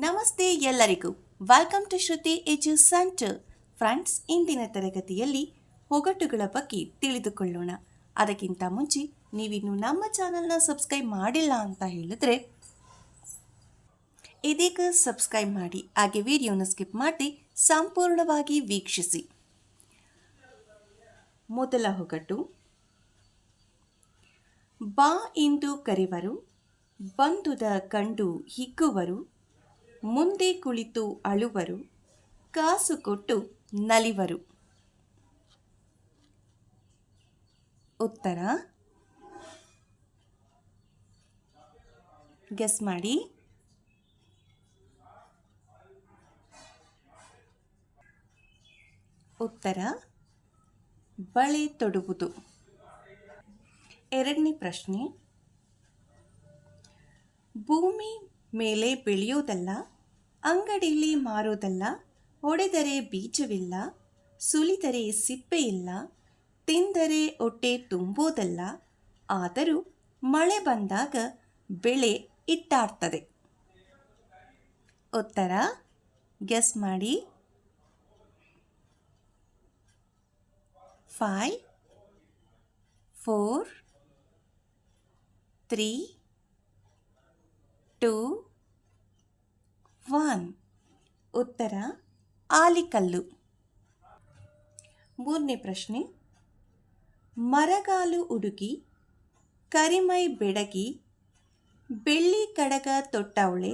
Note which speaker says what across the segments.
Speaker 1: ನಮಸ್ತೆ ಎಲ್ಲರಿಗೂ. Welcome to Shruti edu centre. Friends, ಇಂದಿನ ತರಗತಿಯಲ್ಲಿ ಒಗಟುಗಳ ಬಗ್ಗೆ ತಿಳಿದುಕೊಳ್ಳೋಣ. ಅದಕ್ಕಿಂತ ಮುಂಚೆ ನೀವಿನ್ನು ನಮ್ಮ ಚಾನಲ್ನ ಸಬ್ಸ್ಕ್ರೈಬ್ ಮಾಡಿಲ್ಲ ಅಂತ ಹೇಳಿದ್ರೆ ಇದೀಗ ಸಬ್ಸ್ಕ್ರೈಬ್ ಮಾಡಿ, ಹಾಗೆ ವಿಡಿಯೋನ ಸ್ಕಿಪ್ ಮಾಡಿ ಸಂಪೂರ್ಣವಾಗಿ ವೀಕ್ಷಿಸಿ. ಮೊದಲ ಒಗಟು. ಬಾ ಎಂದು ಕರೆವರು, ಬಂದುದ ಕಂಡು ಹಿಗ್ಗುವರು, ಮುಂದೆ ಕುಳಿತು ಅಳುವರು, ಕಾಸು ಕೊಟ್ಟು ನಲಿವರು. ಉತ್ತರ ಗೆಸ್ ಮಾಡಿ. ಉತ್ತರ ಬಳೆ ತೊಡುವುದು. ಎರಡನೇ ಪ್ರಶ್ನೆ. ಭೂಮಿ ಮೇಲೆ ಬೆಳೆಯೋದಲ್ಲ, ಅಂಗಡಿಯಲ್ಲಿ ಮಾರೋದಲ್ಲ, ಹೊಡೆದರೆ ಬೀಜವಿಲ್ಲ, ಸುಲಿದರೆ ಸಿಪ್ಪೆ ಇಲ್ಲ, ತಿಂದರೆ ಹೊಟ್ಟೆ ತುಂಬೋದಲ್ಲ, ಆದರೂ ಮಳೆ ಬಂದಾಗ ಬೆಳೆ ಇಟ್ಟಾಡ್ತದೆ. ಉತ್ತರ ಗೆಸ್ ಮಾಡಿ. 5 4 3 2 1. ಉತ್ತರ ಆಲಿಕಲ್ಲು. ಮೂರನೇ ಪ್ರಶ್ನೆ. ಮರಗಾಲು ಹುಡುಗಿ, ಕರಿಮೈ ಬೆಡಗಿ, ಬೆಳ್ಳಿ ಕಡಗ ತೊಟ್ಟವಳೆ,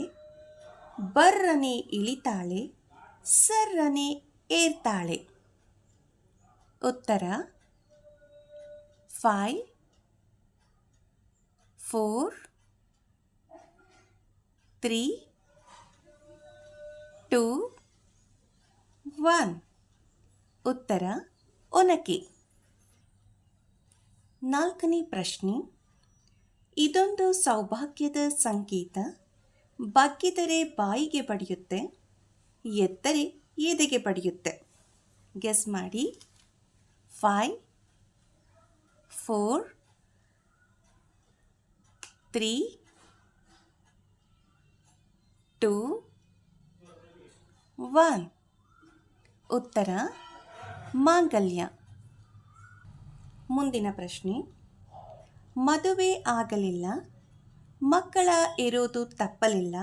Speaker 1: ಬರ್ರನೆ ಇಳಿತಾಳೆ, ಸರ್ರನೆ ಏರ್ತಾಳೆ. ಉತ್ತರ 5 4 3 2 1. ಉತ್ತರ ಒನಕೆ. ನಾಲ್ಕನೇ ಪ್ರಶ್ನೆ. ಇದೊಂದು ಸೌಭಾಗ್ಯದ ಸಂಕೇತ, ಬಗ್ಗಿದರೆ ಬಾಯಿಗೆ ಬಡಿಯುತ್ತೆ, ಎತ್ತರೆ ಎದೆಗೆ ಬಡಿಯುತ್ತೆ. ಗೆಸ್ ಮಾಡಿ. 5 4 3 2 1. ಉತ್ತರ ಮಾಂಗಲ್ಯ. ಮುಂದಿನ ಪ್ರಶ್ನೆ. ಮದುವೆ ಆಗಲಿಲ್ಲ, ಮಕ್ಕಳ ಇರೋದು ತಪ್ಪಲಿಲ್ಲ,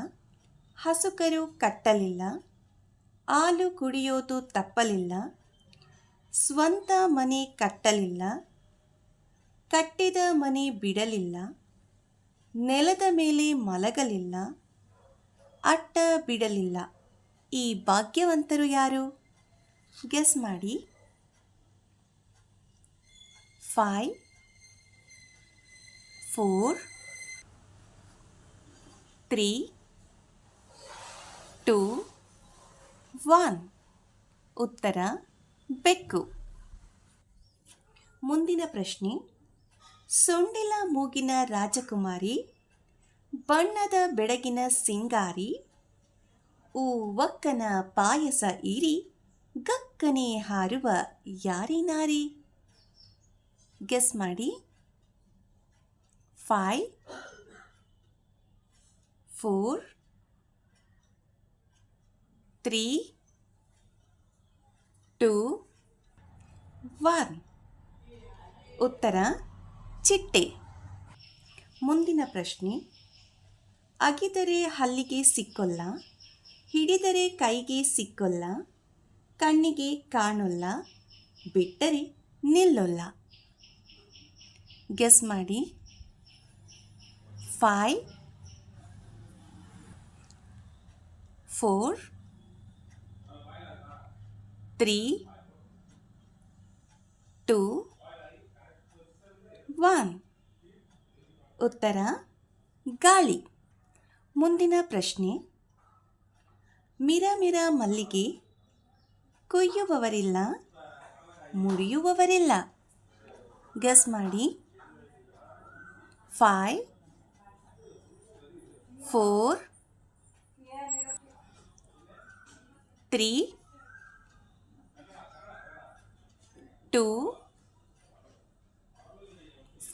Speaker 1: ಹಸುಕರು ಕಟ್ಟಲಿಲ್ಲ, ಹಾಲು ಕುಡಿಯೋದು ತಪ್ಪಲಿಲ್ಲ, ಸ್ವಂತ ಮನೆ ಕಟ್ಟಲಿಲ್ಲ, ಕಟ್ಟಿದ ಮನೆ ಬಿಡಲಿಲ್ಲ, ನೆಲದ ಮೇಲೆ ಮಲಗಲಿಲ್ಲ, ಅಟ್ಟ ಬಿಡಲಿಲ್ಲ. ಈ ಭಾಗ್ಯವಂತರು ಯಾರು? ಗೆಸ್ ಮಾಡಿ. 5 4 3 2 1. ಉತ್ತರ ಬೆಕ್ಕು. ಮುಂದಿನ ಪ್ರಶ್ನೆ. ಸೊಂಡಿಲ ಮೂಗಿನ ರಾಜಕುಮಾರಿ, ಬಣ್ಣದ ಬೆಡಗಿನ ಸಿಂಗಾರಿ, ಒಕ್ಕನ ಪಾಯಸ ಈರಿ, ಗಕ್ಕನೆ ಹಾರುವ ಯಾರಿ ನಾರಿ? ಗೆಸ್ ಮಾಡಿ. 5 4 3 2 1. ಉತ್ತರ ಚಿಟ್ಟೆ. ಮುಂದಿನ ಪ್ರಶ್ನೆ. ಅಗಿದರೆ ಹಲ್ಲಿಗೆ ಸಿಕ್ಕೊಲ್ಲ, ಹಿಡಿದರೆ ಕೈಗೆ ಸಿಕ್ಕೊಲ್ಲ, ಕಣ್ಣಿಗೆ ಕಾಣೊಲ್ಲ, ಬಿಟ್ಟರೆ ನಿಲ್ಲೊಲ್ಲ. ಗೆಸ್ ಮಾಡಿ. 5 4 3 2 1. ಉತ್ತರ ಗಾಳಿ. ಮುಂದಿನ ಪ್ರಶ್ನೆ. ಮಿರ ಮಿರ ಮಲ್ಲಿಗೆ, ಕೊಯ್ಯುವವರಿಲ್ಲ, ಮುರಿಯುವವರಿಲ್ಲ. ಗೆಸ್ ಮಾಡಿ. 5 4 3 2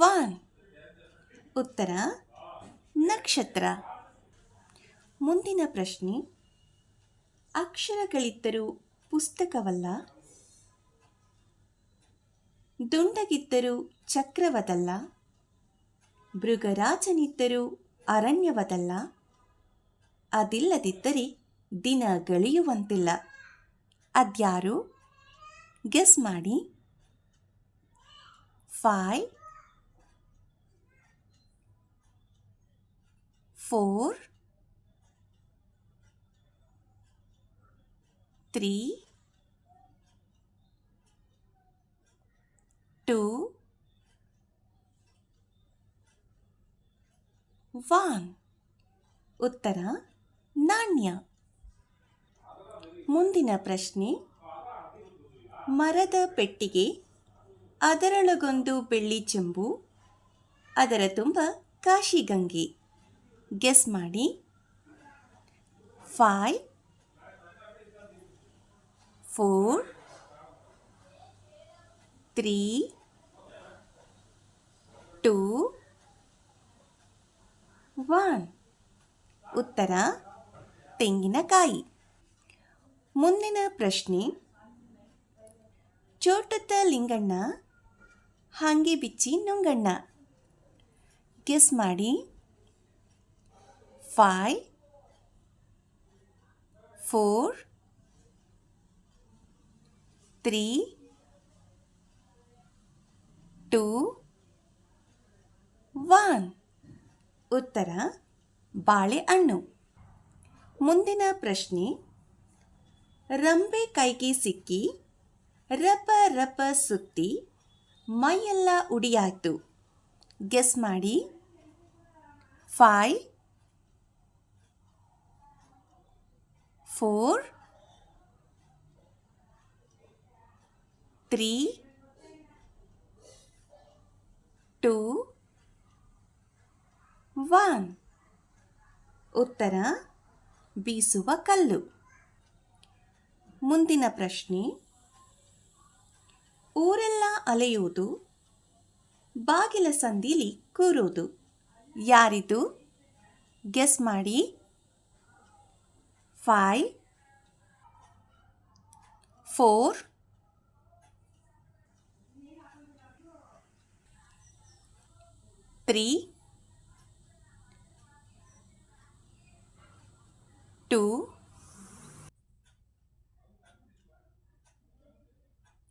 Speaker 1: 1. ಉತ್ತರ ನಕ್ಷತ್ರ. ಮುಂದಿನ ಪ್ರಶ್ನೆ. ಅಕ್ಷರಗಳಿದ್ದರೂ ಪುಸ್ತಕವಲ್ಲ, ದುಂಡಗಿದ್ದರೂ ಚಕ್ರವದಲ್ಲ, ಮೃಗರಾಜನಿದ್ದರೂ ಅರಣ್ಯವದಲ್ಲ, ಅದಿಲ್ಲದಿದ್ದರೆ ದಿನ ಗಳೆಯುವಂತಿಲ್ಲ. ಅದ್ಯಾರು? ಗೆಸ್ ಮಾಡಿ. 5 4 3 2 1. ಉತ್ತರ ನಾಣ್ಯ. ಮುಂದಿನ ಪ್ರಶ್ನೆ. ಮರದ ಪೆಟ್ಟಿಗೆ, ಅದರೊಳಗೊಂದು ಬೆಳ್ಳಿ ಚೆಂಬು, ಅದರ ತುಂಬ ಕಾಶಿಗಂಗೆ. ಗೆಸ್ ಮಾಡಿ. 5 4 3 2 1. ಉತ್ತರ ತೆಂಗಿನಕಾಯಿ. ಮುಂದಿನ ಪ್ರಶ್ನೆ. ಚೋಟದ ಲಿಂಗಣ್ಣ, ಹಾಂಗೆ ಬಿಚ್ಚಿ ನುಂಗಣ್ಣ. ಗೆಸ್ ಮಾಡಿ. 5 4 3 2 1. ಉತ್ತರ ಬಾಳೆಹಣ್ಣು. ಮುಂದಿನ ಪ್ರಶ್ನೆ. ರಂಬೆ ಕೈಗೆ ಸಿಕ್ಕಿ, ರಪ ರಪ ಸುತ್ತಿ, ಮೈಯೆಲ್ಲ ಉಡಿಯಾಯ್ತು. ಗೆಸ್ ಮಾಡಿ. 5 4 3 2 1. ಉತ್ತರ ಬೀಸುವ ಕಲ್ಲು. ಮುಂದಿನ ಪ್ರಶ್ನೆ. ಊರೆಲ್ಲ ಅಲೆಯುವುದು, ಬಾಗಿಲ ಸಂದಿಲಿ ಕೂರುವುದು. ಯಾರಿದು? ಗೆಸ್ ಮಾಡಿ. 5 4 3 2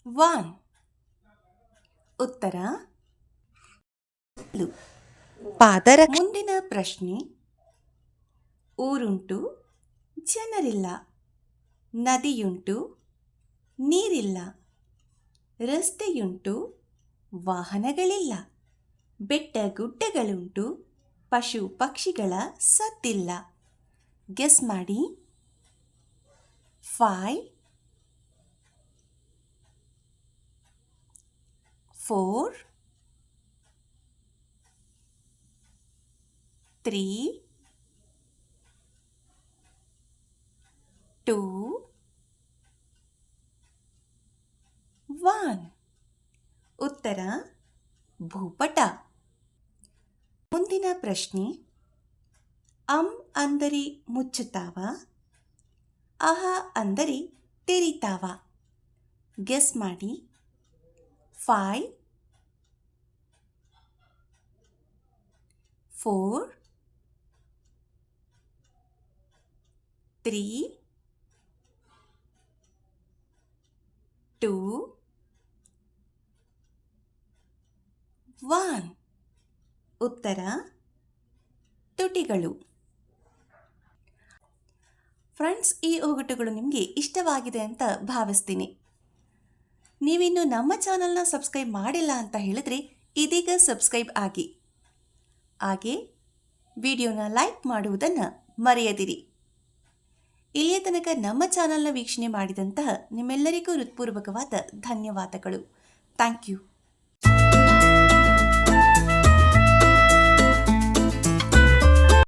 Speaker 1: 1. ಉತ್ತರ ಪಾದರಕ್ಷೆ. ಮುಂದಿನ ಪ್ರಶ್ನೆ. ಊರುಂಟು, ಜನರಿಲ್ಲ, ನದಿಯುಂಟು, ನೀರಿಲ್ಲ, ರಸ್ತೆಯುಂಟು, ವಾಹನಗಳಿಲ್ಲ, ಬೆಟ್ಟ ಗುಡ್ಡಗಳುಂಟು, ಪಶು ಪಕ್ಷಿಗಳ ಸದ್ದಿಲ್ಲ. ಗೆಸ್ ಮಾಡಿ. 5 4 3 2 1. ಉತ್ತರ ಭೂಪಟ. ಮುಂದಿನ ಪ್ರಶ್ನೆ. ಅಂದರೆ ಮುಚ್ಚುತ್ತಾವ, ಅಹ ಅಂದರೆ ತೆರಿತಾವ. ಗೆಸ್ ಮಾಡಿ. 5 4 3 2 1. ಉತ್ತರ ತುಟಿಗಳು. ಫ್ರೆಂಡ್ಸ್, ಈ ಒಗಟುಗಳು ನಿಮಗೆ ಇಷ್ಟವಾಗಿದೆ ಅಂತ ಭಾವಿಸ್ತೀನಿ. ನೀವಿನ್ನು ನಮ್ಮ ಚಾನಲ್ನ ಸಬ್ಸ್ಕ್ರೈಬ್ ಮಾಡಿಲ್ಲ ಅಂತ ಹೇಳಿದ್ರೆ ಇದೀಗ ಸಬ್ಸ್ಕ್ರೈಬ್ ಆಗಿ, ಹಾಗೆ ವಿಡಿಯೋನ ಲೈಕ್ ಮಾಡುವುದನ್ನು ಮರೆಯದಿರಿ. ಇಲ್ಲಿಯ ತನಕ ನಮ್ಮ ಚಾನಲ್ನ ವೀಕ್ಷಣೆ ಮಾಡಿದಂತಹ ನಿಮ್ಮೆಲ್ಲರಿಗೂ ಹೃತ್ಪೂರ್ವಕವಾದ ಧನ್ಯವಾದಗಳು. Thank you.